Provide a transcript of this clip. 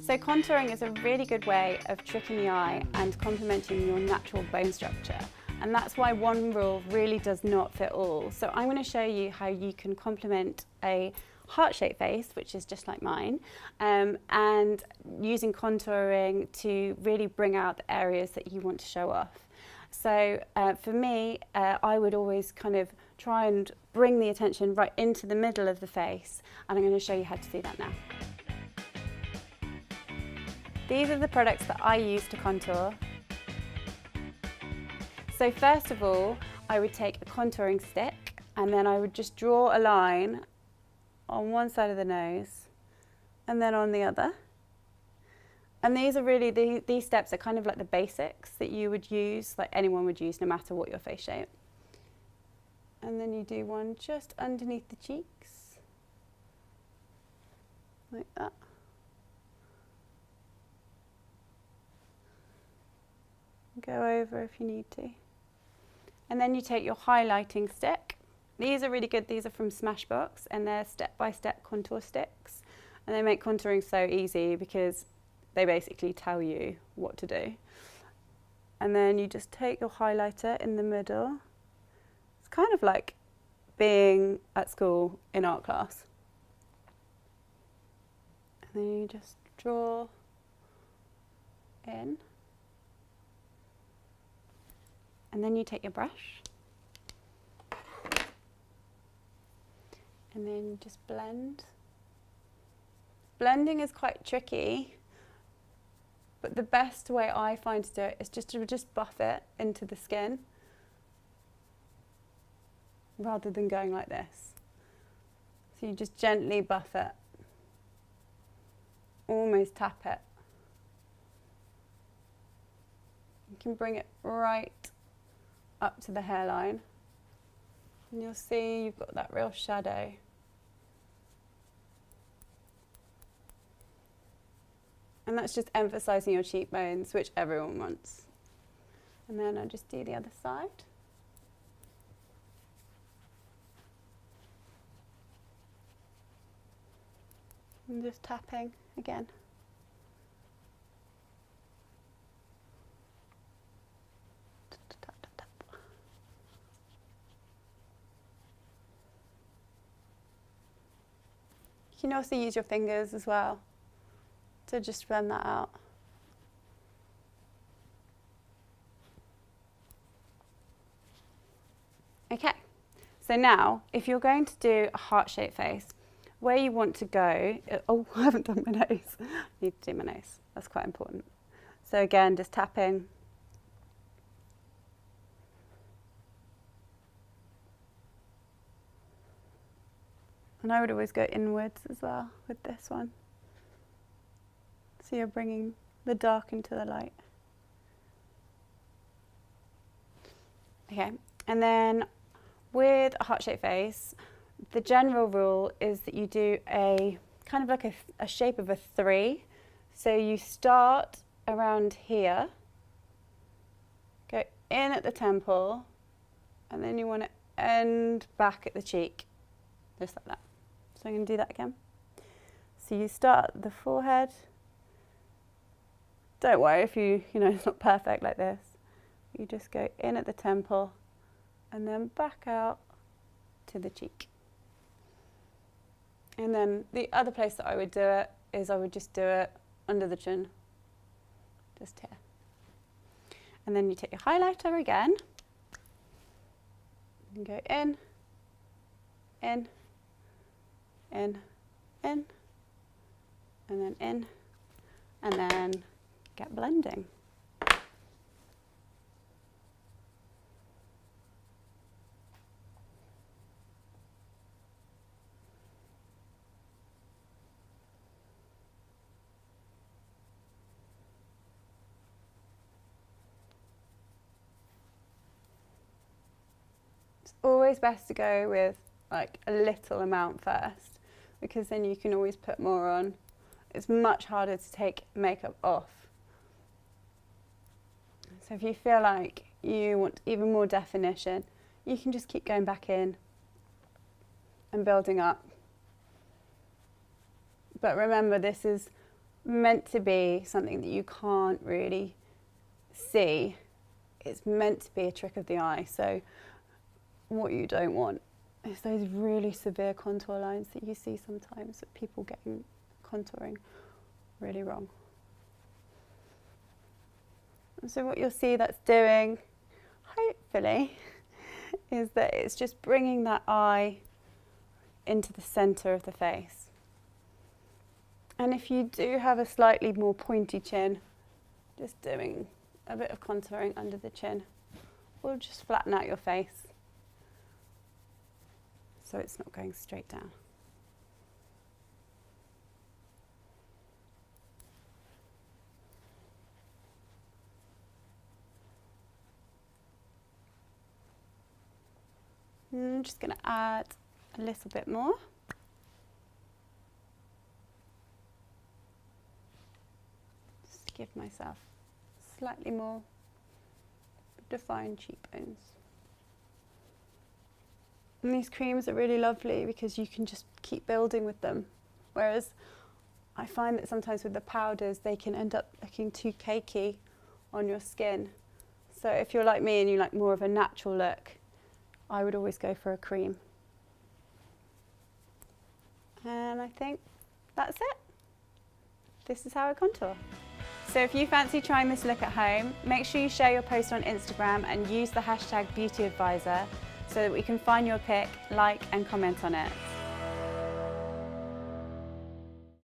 So contouring is a really good way of tricking the eye and complementing your natural bone structure. And that's why one rule really does not fit all. So I'm going to show you how you can complement a heart-shaped face, which is just like mine, and using contouring to really bring out the areas that you want to show off. So for me, I would always kind of try and bring the attention right into the middle of the face, and I'm going to show you how to do that now. These are the products that I use to contour. So first of all, I would take a contouring stick and then I would just draw a line on one side of the nose and then on the other. And these are really, these steps are kind of like the basics that you would use, like anyone would use no matter what your face shape. And then you do one just underneath the cheeks, like that. Go over if you need to. And then you take your highlighting stick. These are really good, these are from Smashbox and they're step-by-step contour sticks. And they make contouring so easy because they basically tell you what to do. And then you just take your highlighter in the middle. It's kind of like being at school in art class. And then you just draw in. And then you take your brush and then you just blend. Blending is quite tricky, but the best way I find to do it is just to buff it into the skin rather than going like this. So you just gently buff it, almost tap it. You can bring it right up to the hairline and you'll see you've got that real shadow. And that's just emphasising your cheekbones, which everyone wants. And then I just do the other side. And just tapping again. You can also use your fingers as well to just blend that out. Okay, so now if you're going to do a heart-shaped face, where you want to go, oh, I haven't done my nose. I need to do my nose, that's quite important. So again, just tapping. And I would always go inwards as well with this one. So you're bringing the dark into the light. Okay, and then with a heart-shaped face, the general rule is that you do a kind of like a shape of a 3. So you start around here, go in at the temple, and then you want to end back at the cheek, just like that. So I'm going to do that again. So you start at the forehead. Don't worry if it's not perfect like this. You just go in at the temple and then back out to the cheek. And then the other place that I would do it is I would just do it under the chin, just here. And then you take your highlighter again and go in, in, in, in, and then in, and then get blending. It's always best to go with like a little amount first, because then you can always put more on. It's much harder to take makeup off. So if you feel like you want even more definition, you can just keep going back in and building up. But remember, this is meant to be something that you can't really see. It's meant to be a trick of the eye. So what you don't want is those really severe contour lines that you see sometimes with people getting contouring really wrong. And so what you'll see that's doing, hopefully, is that it's just bringing that eye into the centre of the face. And if you do have a slightly more pointy chin, just doing a bit of contouring under the chin will just flatten out your face so it's not going straight down. And I'm just going to add a little bit more. Just give myself slightly more defined cheekbones. And these creams are really lovely because you can just keep building with them. Whereas I find that sometimes with the powders, they can end up looking too cakey on your skin. So if you're like me and you like more of a natural look, I would always go for a cream. And I think that's it. This is how I contour. So if you fancy trying this look at home, make sure you share your post on Instagram and use the hashtag BeautyAdvisor so that we can find your pic, like and comment on it.